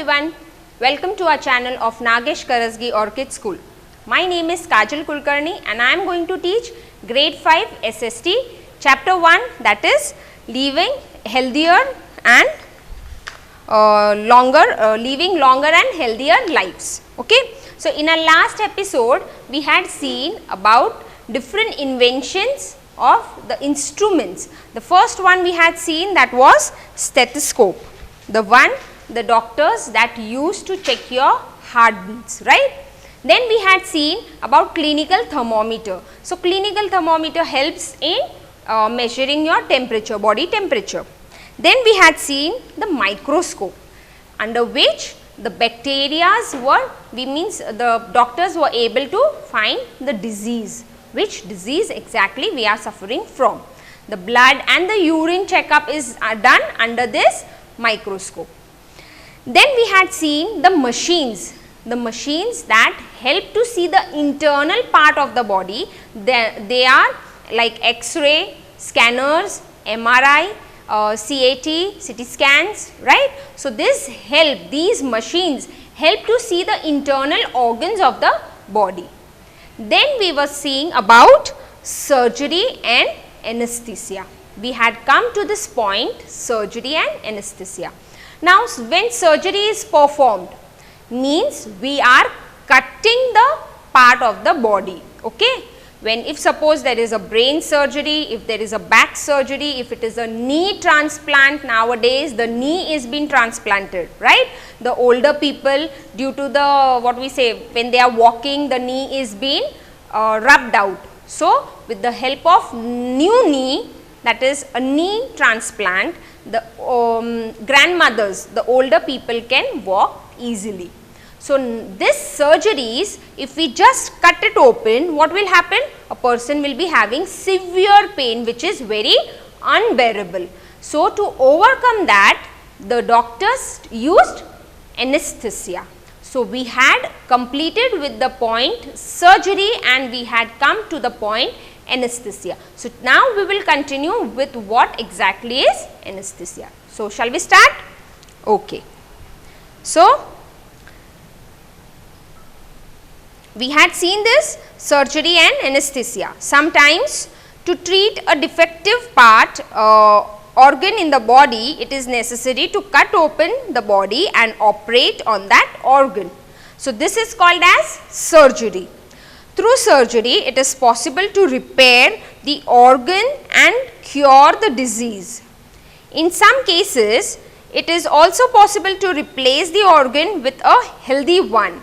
everyone, welcome to our channel of Nagesh Karasgi Orchid School. My name is Kajal Kulkarni and I am going to teach grade 5 SST chapter 1, that is living healthier and living longer and healthier lives. Okay. So, in our last episode we had seen about different inventions of the instruments. The first one we had seen, that was stethoscope, the doctors that used to check your heartbeats, right. Then we had seen about clinical thermometer. So, clinical thermometer helps in measuring your temperature, body temperature. Then we had seen the microscope, under which the bacterias were, the doctors were able to find the disease, which disease exactly we are suffering from. The blood and the urine checkup is done under this microscope. Then we had seen the machines that help to see the internal part of the body. They are like X-ray, scanners, MRI, CAT, CT scans, right. So, these machines help to see the internal organs of the body. Then we were seeing about surgery and anesthesia. We had come to this point, surgery and anesthesia. Now, when surgery is performed, means we are cutting the part of the body, okay. If suppose there is a brain surgery, if there is a back surgery, if it is a knee transplant, nowadays the knee is being transplanted, right. The older people, due to the when they are walking, the knee is being rubbed out. So, with the help of new knee, that is a knee transplant, the grandmothers, the older people can walk easily. So, this surgeries, if we just cut it open, what will happen? A person will be having severe pain, which is very unbearable. So, to overcome that, the doctors used anesthesia. So, we had completed with the point surgery and we had come to the point anesthesia. So, now we will continue with what exactly is anesthesia. So, shall we start? Okay. So, we had seen this surgery and anesthesia. Sometimes to treat a defective part organ in the body, it is necessary to cut open the body and operate on that organ. So, this is called as surgery. Through surgery, it is possible to repair the organ and cure the disease. In some cases, it is also possible to replace the organ with a healthy one.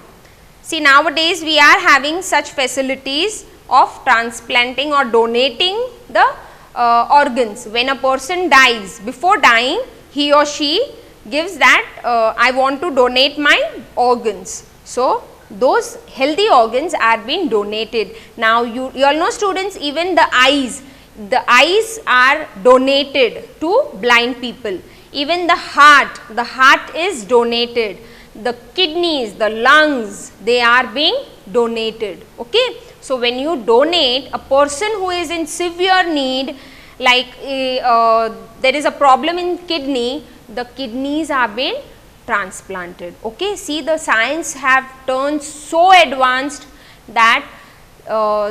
See, nowadays we are having such facilities of transplanting or donating the organs. When a person dies, before dying, he or she gives that I want to donate my organs. So, those healthy organs are being donated. Now, you all know students, even the eyes are donated to blind people. Even the heart is donated. The kidneys, the lungs, they are being donated, okay. So, when you donate, a person who is in severe need, like there is a problem in kidney, the kidneys are being transplanted, okay. See, the science have turned so advanced that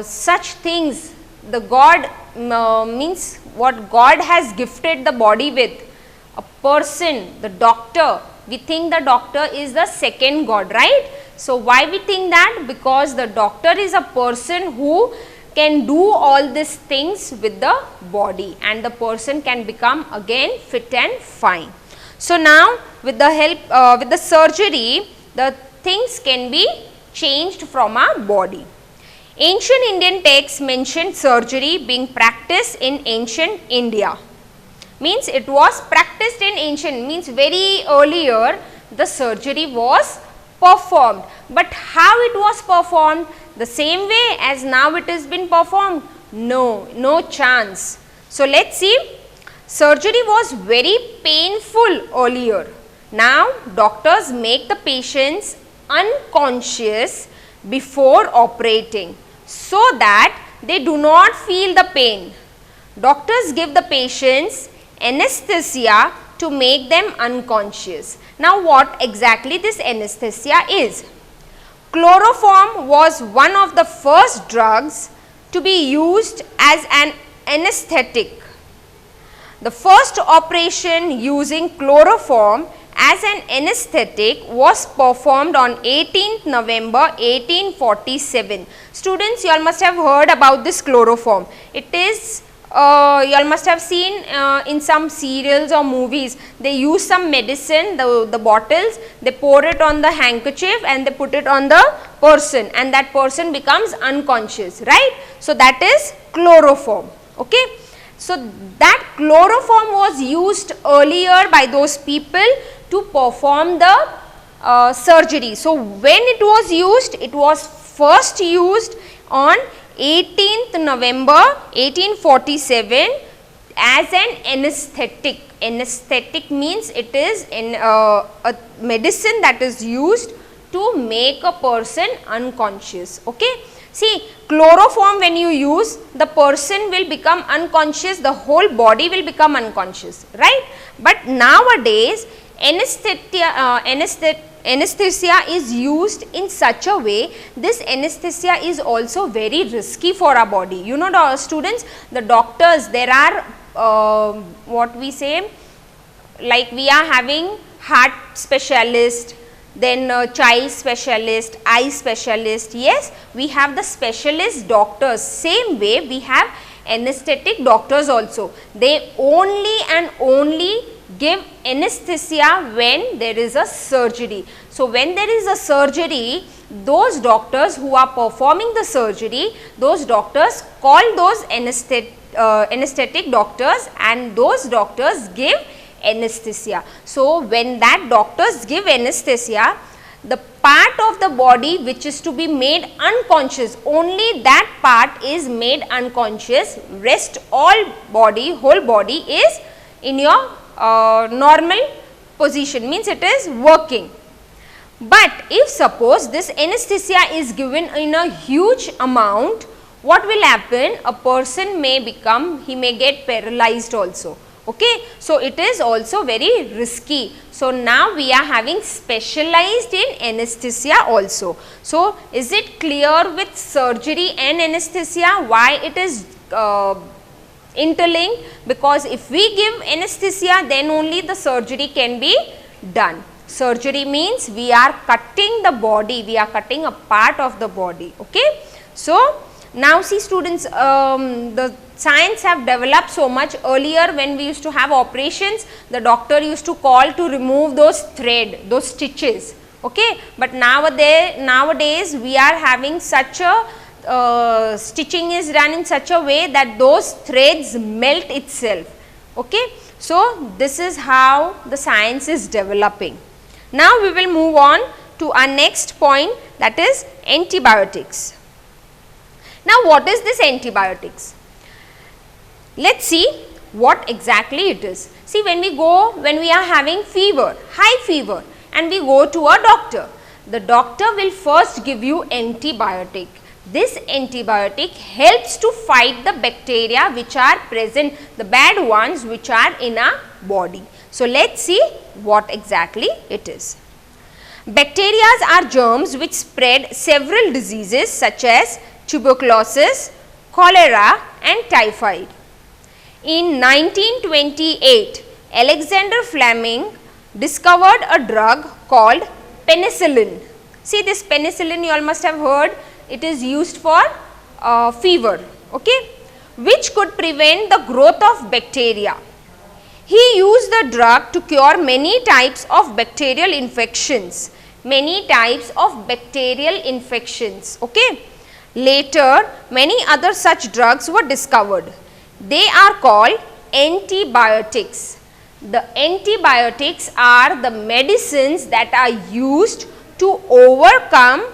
such things, the God means what God has gifted the body with. A person, the doctor, we think the doctor is the second God, right. So, why we think that? Because the doctor is a person who can do all these things with the body and the person can become again fit and fine. So, now with the help with the surgery, the things can be changed from our body. Ancient Indian texts mentioned surgery being practiced in ancient India. Means it was practiced in ancient, means very earlier the surgery was performed. But how it was performed? The same way as now it has been performed? No chance. So, let us see, surgery was very painful earlier. Now, doctors make the patients unconscious before operating so that they do not feel the pain. Doctors give the patients anesthesia to make them unconscious. Now what exactly this anesthesia is? Chloroform was one of the first drugs to be used as an anesthetic. The first operation using chloroform as an anesthetic was performed on 18th November 1847. Students, you all must have heard about this chloroform. It is, you all must have seen in some serials or movies, they use some medicine, the bottles, they pour it on the handkerchief and they put it on the person, and that person becomes unconscious, right? So that is chloroform, okay. So that chloroform was used earlier by those people to perform the surgery. So when it was used, it was first used on 18th November 1847 as an anesthetic. Anesthetic means it is a medicine that is used to make a person unconscious, okay. See, chloroform when you use, the person will become unconscious, the whole body will become unconscious, right. But nowadays anesthesia is used in such a way, this anesthesia is also very risky for our body. You know, the students, the doctors, there are what we say, like we are having heart specialist, then child specialist, eye specialist. Yes, we have the specialist doctors. Same way we have anesthetic doctors also. They only and only give anesthesia when there is a surgery. So when there is a surgery, those doctors who are performing the surgery, those doctors call those anesthetic doctors, and those doctors give anesthesia. So when that doctors give anesthesia, the part of the body which is to be made unconscious, only that part is made unconscious, rest all body, whole body is in your normal position, means it is working. But if suppose this anesthesia is given in a huge amount, what will happen? A person may become, he may get paralyzed also. Okay, so it is also very risky. So now we are having specialized in anesthesia also. So is it clear with surgery and anesthesia why it is interlinked? Because if we give anesthesia, then only the surgery can be done. Surgery means we are cutting the body, we are cutting a part of the body. Okay, so now see students, the science have developed so much. Earlier when we used to have operations, the doctor used to call to remove those thread, those stitches, okay. But nowadays we are having such a stitching is done in such a way that those threads melt itself, okay. So this is how the science is developing. Now we will move on to our next point, that is antibiotics. Now what is this antibiotics? Let's see what exactly it is. See, when we are having fever, high fever, and we go to a doctor, the doctor will first give you antibiotic. This antibiotic helps to fight the bacteria which are present, the bad ones which are in our body. So let's see what exactly it is. Bacteria are germs which spread several diseases such as tuberculosis, cholera and typhoid. In 1928, Alexander Fleming discovered a drug called penicillin. See, this penicillin you all must have heard, it is used for fever, okay, which could prevent the growth of bacteria. He used the drug to cure many types of bacterial infections, okay. Later, many other such drugs were discovered. They are called antibiotics. The antibiotics are the medicines that are used to overcome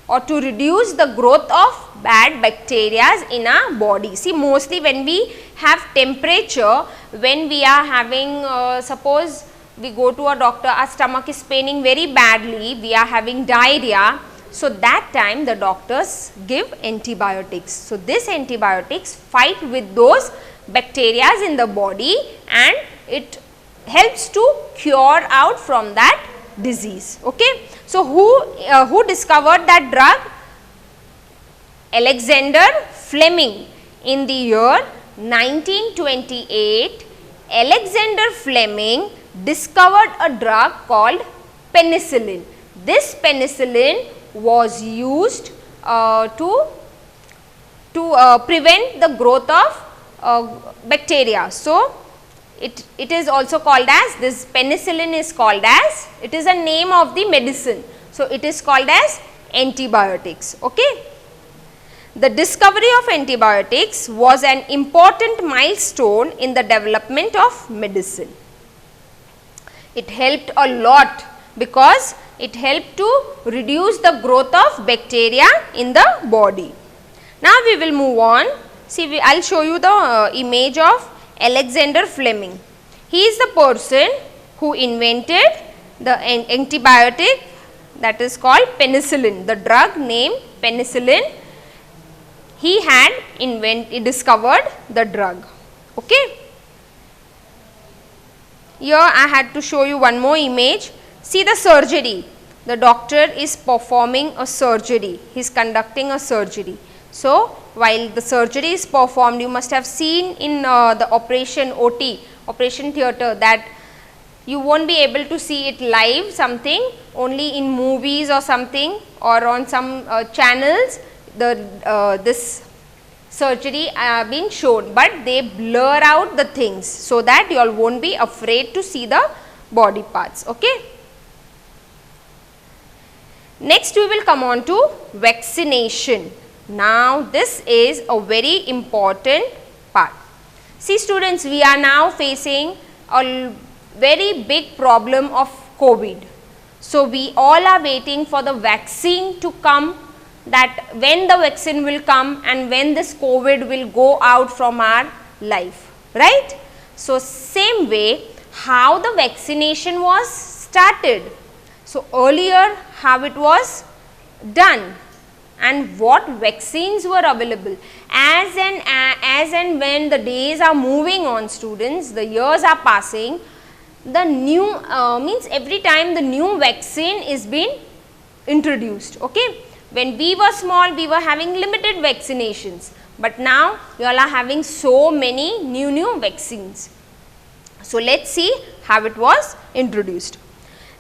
or to reduce the growth of bad bacteria in our body. See, mostly when we have temperature, when we are having, suppose we go to a doctor, our stomach is paining very badly, we are having diarrhea. So that time the doctors give antibiotics. So this antibiotics fight with those bacteria in the body and it helps to cure out from that disease. Okay. So, who discovered that drug? Alexander Fleming. In the year 1928, Alexander Fleming discovered a drug called penicillin. This penicillin was used to prevent the growth of bacteria. So, it is also called as, this penicillin is called as, it is a name of the medicine. So, it is called as antibiotics. Okay. The discovery of antibiotics was an important milestone in the development of medicine. It helped a lot because it helped to reduce the growth of bacteria in the body. Now, we will move on. See, I will show you the image of Alexander Fleming. He is the person who invented the antibiotic that is called penicillin, the drug named penicillin. He had discovered the drug. Okay. Here I had to show you one more image. See the surgery. The doctor is performing a surgery. He is conducting a surgery. So, while the surgery is performed, you must have seen in the operation OT, operation theatre, that you won't be able to see it live, something only in movies or something, or on some channels this surgery been shown, but they blur out the things so that you all won't be afraid to see the body parts. Okay. Next, we will come on to vaccination. Now, this is a very important part. See students, we are now facing a very big problem of COVID. So, we all are waiting for the vaccine to come, that when the vaccine will come and when this COVID will go out from our life, right. So, same way how the vaccination was started. So, earlier how it was done and what vaccines were available. As and when the days are moving on students, the years are passing, the new means every time the new vaccine is being introduced. Okay. When we were small, we were having limited vaccinations, but now you all are having so many new vaccines. So, let us see how it was introduced.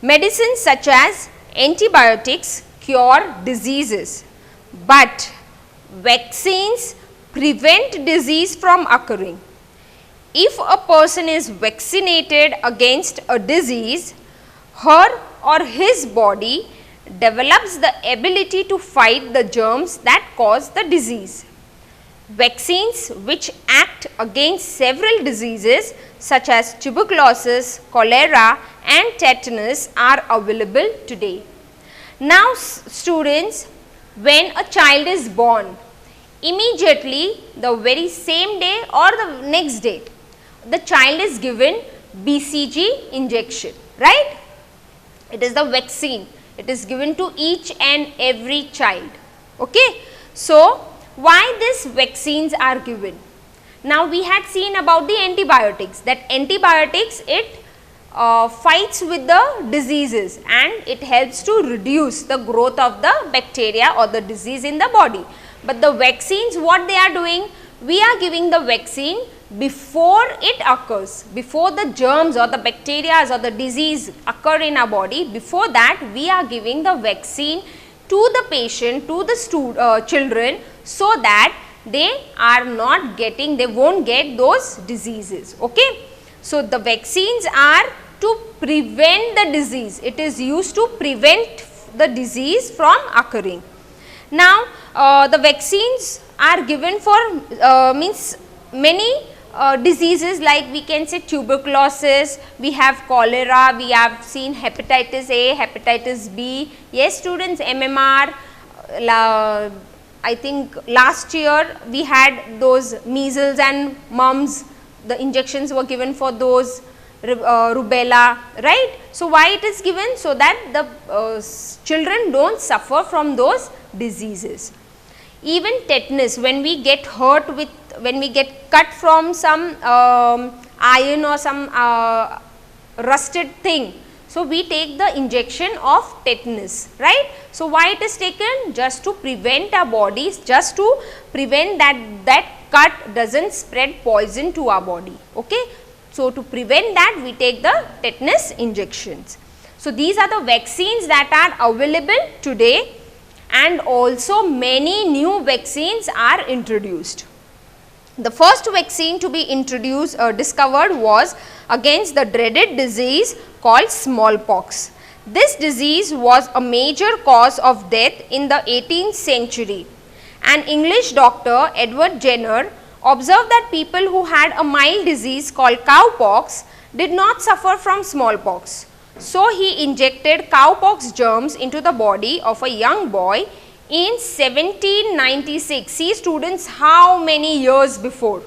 Medicines such as antibiotics cure diseases, but vaccines prevent disease from occurring. If a person is vaccinated against a disease, her or his body develops the ability to fight the germs that cause the disease. Vaccines which act against several diseases such as tuberculosis, cholera and tetanus are available today. Now students, when a child is born, immediately the very same day or the next day, the child is given BCG injection, right. It is the vaccine. It is given to each and every child. Okay. So, why these vaccines are given? Now, we had seen about the antibiotics, that antibiotics it fights with the diseases and it helps to reduce the growth of the bacteria or the disease in the body. But the vaccines, what they are doing? We are giving the vaccine before it occurs, before the germs or the bacteria or the disease occur in our body. Before that, we are giving the vaccine to the patient, to the children, so that they are not getting, they won't get those diseases. Okay. So, the vaccines are to prevent the disease. It is used to prevent the disease from occurring. Now, the vaccines are given for means many diseases, like we can say tuberculosis, we have cholera, we have seen hepatitis A, hepatitis B. Yes students, MMR, I think last year we had those measles and mumps, the injections were given for those, rubella, right. So, why it is given? So that the children do not suffer from those diseases. Even tetanus, when we get hurt with, when we get cut from some iron or some rusted thing. So, we take the injection of tetanus, right. So, why it is taken? Just to prevent our bodies, just to prevent that cut does not spread poison to our body. Okay. So, to prevent that we take the tetanus injections. So, these are the vaccines that are available today, and also many new vaccines are introduced. The first vaccine to be introduced discovered was against the dreaded disease called smallpox. This disease was a major cause of death in the 18th century. An English doctor, Edward Jenner, observed that people who had a mild disease called cowpox did not suffer from smallpox. So, he injected cowpox germs into the body of a young boy in 1796. See students, how many years before?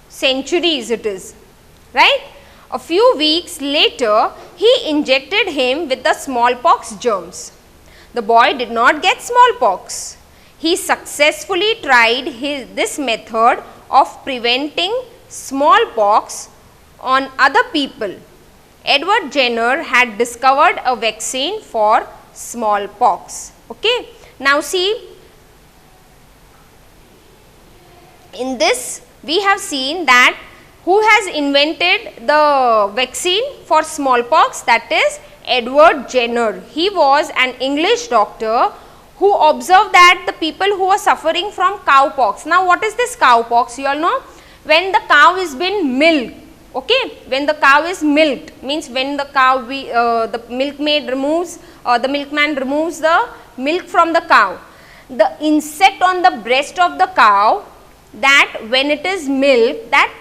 Centuries it is, right. A few weeks later, he injected him with the smallpox germs. The boy did not get smallpox. He successfully tried this method of preventing smallpox on other people. Edward Jenner had discovered a vaccine for smallpox. Okay. Now, see, in this we have seen that who has invented the vaccine for smallpox, that is Edward Jenner. He was an English doctor who observed that the people who were suffering from cowpox. Now, what is this cowpox? You all know, when the cow is been milked. Okay, when the cow is milked, means when the cow, the milkman removes the milk from the cow. The insect on the breast of the cow, that when it is milked, that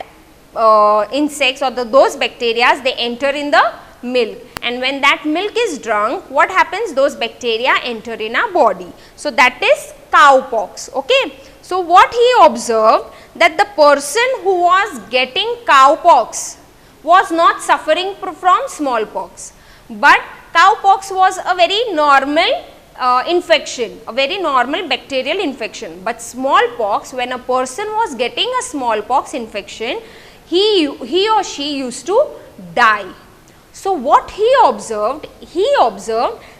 insects or those bacteria, they enter in the milk, and when that milk is drunk, what happens? Those bacteria enter in our body. So, that is cowpox. Okay. So, what he observed, that the person who was getting cowpox was not suffering from smallpox, but cowpox was a very normal infection, a very normal bacterial infection, but smallpox, when a person was getting a smallpox infection, he or she used to die. So, what he observed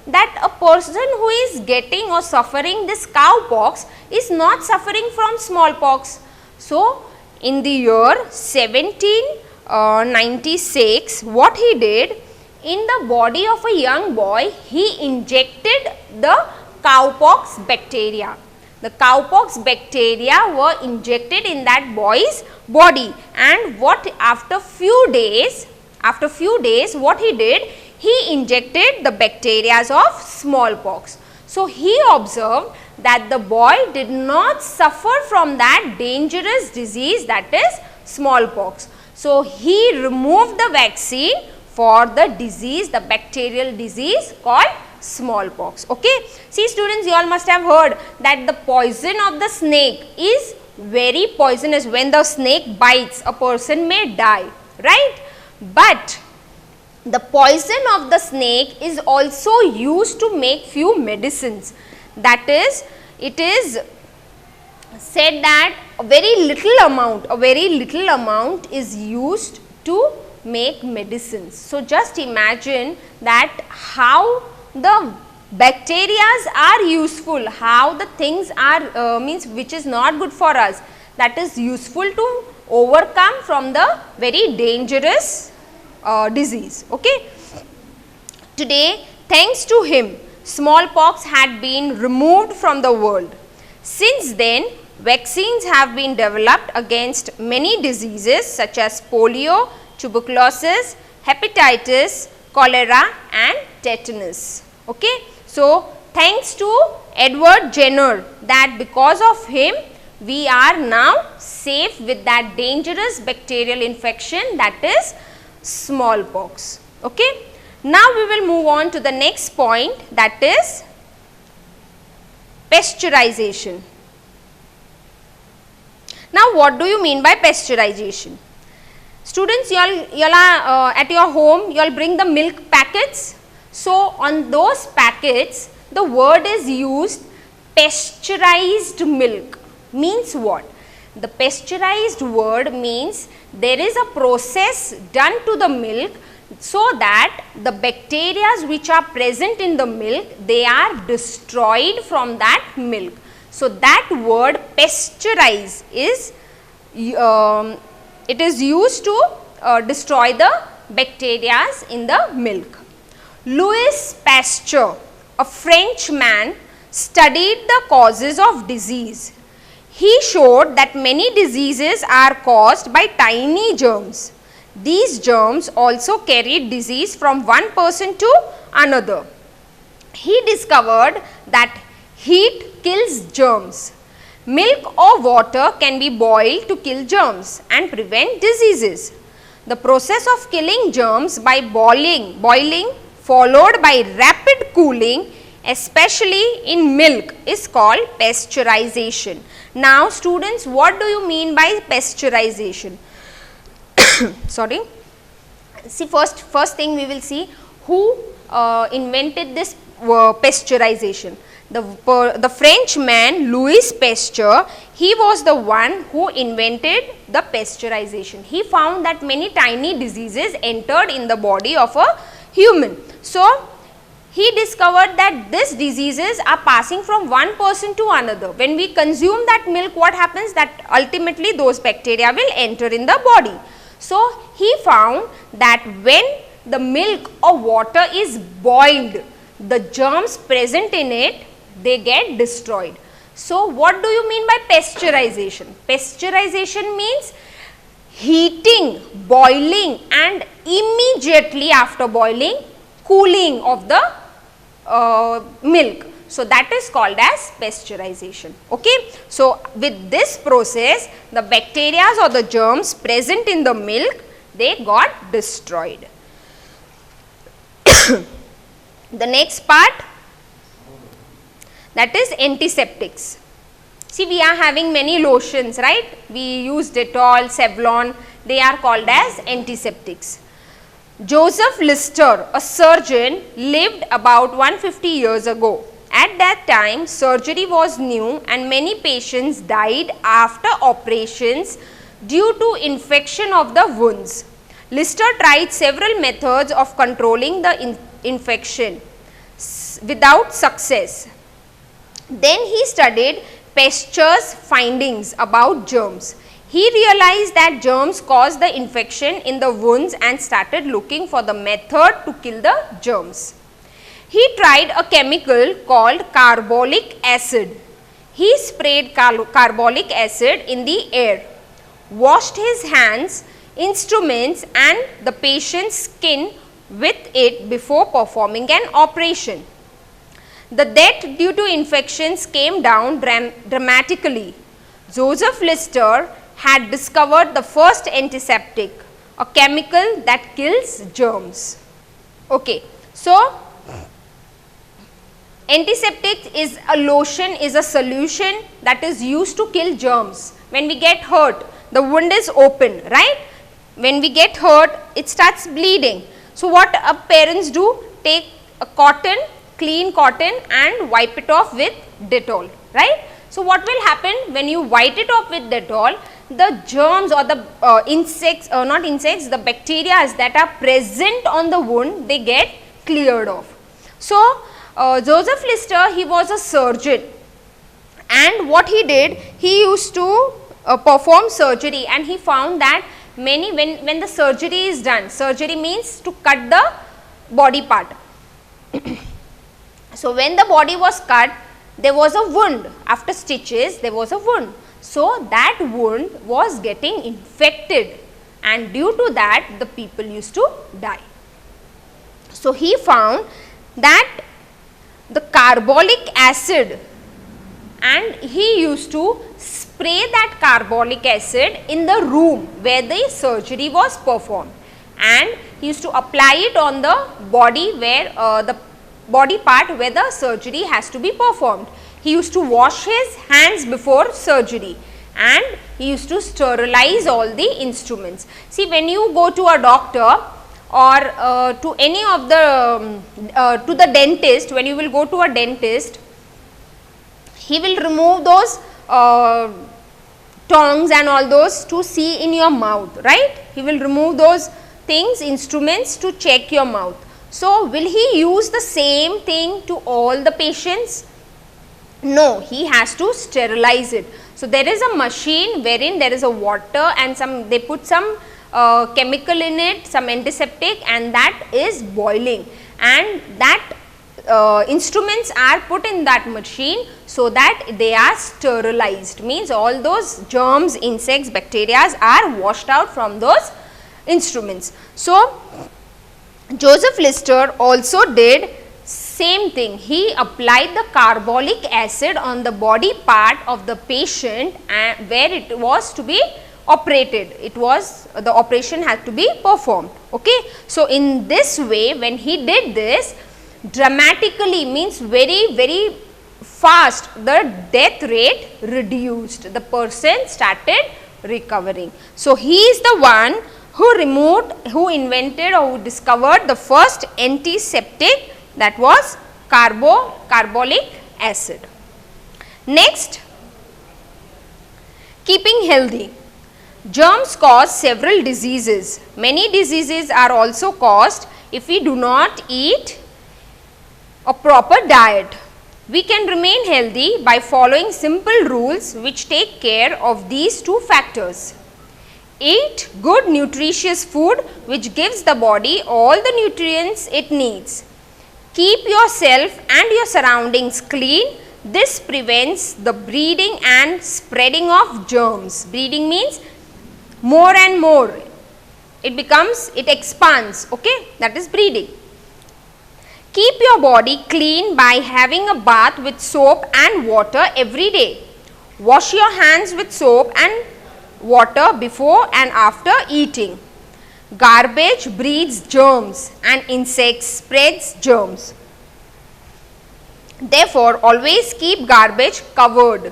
that a person who is getting or suffering this cowpox is not suffering from smallpox. So, in the year 1796, what he did, in the body of a young boy, he injected the cowpox bacteria. The cowpox bacteria were injected in that boy's body, and after few days what he did, he injected the bacteria of smallpox. So, he observed that the boy did not suffer from that dangerous disease, that is smallpox. So, he removed the vaccine for the disease, the bacterial disease called smallpox. Okay. See students, you all must have heard that the poison of the snake is very poisonous. When the snake bites, a person may die, right. But the poison of the snake is also used to make few medicines. That is, it is said that a very little amount is used to make medicines. So, just imagine that how the bacteria are useful, how the things are which is not good for us, that is useful to overcome from the very dangerous disease. Okay. Today, thanks to him, smallpox had been removed from the world. Since then, vaccines have been developed against many diseases such as polio, tuberculosis, hepatitis, cholera and tetanus. Okay. So, thanks to Edward Jenner, that because of him we are now safe with that dangerous bacterial infection, that is smallpox. Okay. Now, we will move on to the next point, that is pasteurization. Now, what do you mean by pasteurization? Students, you all are at your home, you all bring the milk packets. So, on those packets, the word is used pasteurized milk. Means what? The pasteurized word means there is a process done to the milk so that the bacteria which are present in the milk, they are destroyed from that milk. So that word pasteurize is it is used to destroy the bacteria in the milk. Louis Pasteur, a French man, studied the causes of disease. He showed that many diseases are caused by tiny germs. These germs also carried disease from one person to another. He discovered that heat kills germs. Milk or water can be boiled to kill germs and prevent diseases. The process of killing germs by boiling followed by rapid cooling, especially in milk, is called pasteurization. Now students, what do you mean by pasteurization? Sorry. See, first thing we will see who invented this pasteurization. The Frenchman Louis Pasteur, he was the one who invented the pasteurization. He found that many tiny diseases entered in the body of a human. So, he discovered that these diseases are passing from one person to another. When we consume that milk, what happens? That ultimately those bacteria will enter in the body. So, he found that when the milk or water is boiled, the germs present in it, they get destroyed. So, what do you mean by pasteurization? Pasteurization means heating, boiling, and immediately after boiling, cooling of the milk. So, that is called as pasteurization. Okay. So, with this process, the bacteria or the germs present in the milk, they got destroyed. The next part, that is antiseptics. See, we are having many lotions, right? We use Dettol, Savlon, they are called as antiseptics. Joseph Lister, a surgeon, lived about 150 years ago. At that time, surgery was new and many patients died after operations due to infection of the wounds. Lister tried several methods of controlling the infection without success. Then he studied Pasteur's findings about germs. He realized that germs cause the infection in the wounds and started looking for the method to kill the germs. He tried a chemical called carbolic acid. He sprayed carbolic acid in the air, washed his hands, instruments and the patient's skin with it before performing an operation. The death due to infections came down dramatically. Joseph Lister had discovered the first antiseptic, a chemical that kills germs. Okay. So, antiseptic is a lotion, is a solution that is used to kill germs. When we get hurt, the wound is open, right? When we get hurt, it starts bleeding. So, what parents do? Take a cotton, clean cotton and wipe it off with Dettol, right? So, what will happen when you wipe it off with Dettol? The germs or the the bacteria that are present on the wound, they get cleared off. So, Joseph Lister, he was a surgeon, and what he did, he used to perform surgery, and he found that when the surgery is done, surgery means to cut the body part. So, when the body was cut, there was a wound. After stitches, there was a wound. So, that wound was getting infected, and due to that, the people used to die. So, he found that the carbolic acid, and he used to spray that carbolic acid in the room where the surgery was performed, and he used to apply it on the body where the body part where the surgery has to be performed. He used to wash his hands before surgery, and he used to sterilize all the instruments. See, when you go to a doctor or to any of the to the dentist, when you will go to a dentist, he will remove those tongs and all those to see in your mouth, right? He will remove those things, instruments to check your mouth. So, will he use the same thing to all the patients? No, he has to sterilize it. So, there is a machine wherein there is a water and they put some chemical in it, some antiseptic, and that is boiling, and that instruments are put in that machine so that they are sterilized, means all those germs, insects, bacteria are washed out from those instruments. So, Joseph Lister also did same thing. He applied the carbolic acid on the body part of the patient and where it was to be operated. It was, the operation had to be performed. Okay. So, in this way, when he did this, dramatically, means very fast, the death rate reduced. The person started recovering. So, he is the one who invented or who discovered the first antiseptic, that was carbolic acid. Next, keeping healthy. Germs cause several diseases. Many diseases are also caused if we do not eat a proper diet. We can remain healthy by following simple rules which take care of these two factors. Eat good nutritious food which gives the body all the nutrients it needs. Keep yourself and your surroundings clean. This prevents the breeding and spreading of germs. Breeding means more and more. It expands. Okay, that is breeding. Keep your body clean by having a bath with soap and water every day. Wash your hands with soap and water before and after eating. Garbage breeds germs and insects spreads germs. Therefore, always keep garbage covered.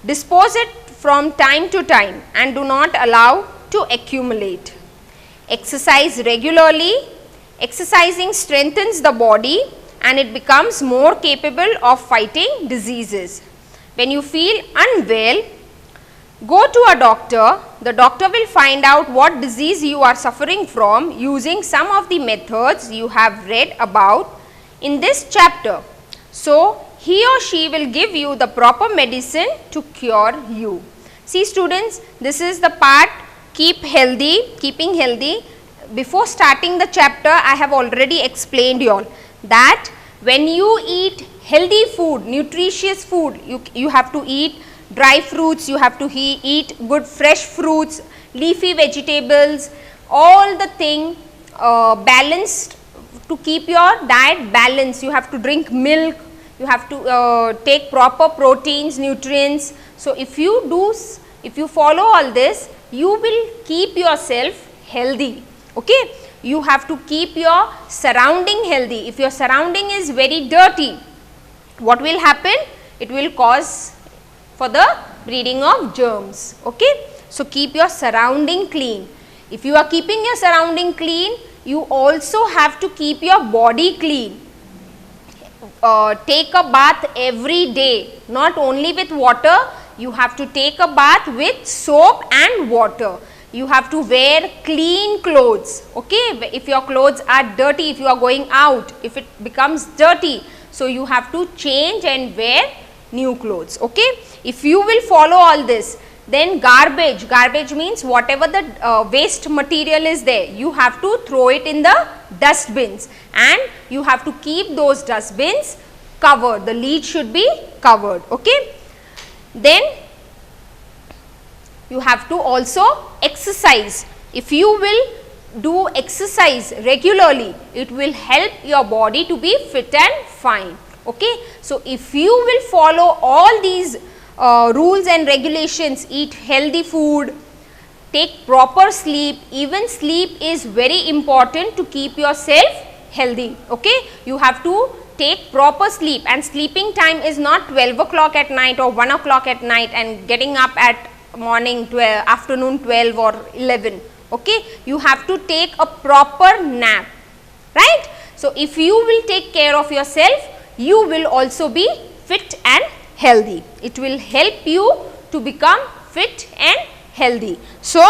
Dispose it from time to time and do not allow to accumulate. Exercise regularly. Exercising strengthens the body and it becomes more capable of fighting diseases. When you feel unwell, go to a doctor. The doctor will find out what disease you are suffering from using some of the methods you have read about in this chapter. So, he or she will give you the proper medicine to cure you. See students, this is the part keeping healthy. Before starting the chapter, I have already explained you all that when you eat healthy food, nutritious food, you have to eat dry fruits, you have to eat good fresh fruits, leafy vegetables, all the thing balanced. To keep your diet balanced, you have to drink milk, you have to take proper proteins, nutrients. So, if you follow all this, you will keep yourself healthy. Okay. You have to keep your surrounding healthy. If your surrounding is very dirty, what will happen? It will cause for the breeding of germs. Okay. So, keep your surrounding clean. If you are keeping your surrounding clean, you also have to keep your body clean. Take a bath every day, not only with water, you have to take a bath with soap and water. You have to wear clean clothes. Okay. If your clothes are dirty, if you are going out, if it becomes dirty, so you have to change and wear new clothes. Okay. If you will follow all this, then garbage means whatever the waste material is there, you have to throw it in the dustbins and you have to keep those dustbins covered. The lid should be covered. Okay. Then you have to also exercise. If you will do exercise regularly, it will help your body to be fit and fine. Okay. So, if you will follow all these rules and regulations, eat healthy food, take proper sleep, even sleep is very important to keep yourself healthy. Okay. You have to take proper sleep, and sleeping time is not 12 o'clock at night or 1 o'clock at night and getting up at morning 12, afternoon 12 or 11. Okay. You have to take a proper nap, right. So, if you will take care of yourself, you will also be fit and healthy. It will help you to become fit and healthy. So,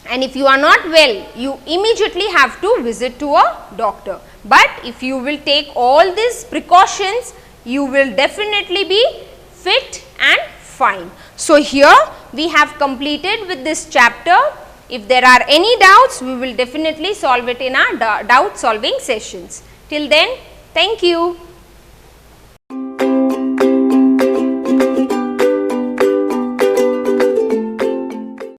and if you are not well, you immediately have to visit to a doctor. But if you will take all these precautions, you will definitely be fit and fine. So, here we have completed with this chapter. If there are any doubts, we will definitely solve it in our doubt solving sessions. Till then, thank you.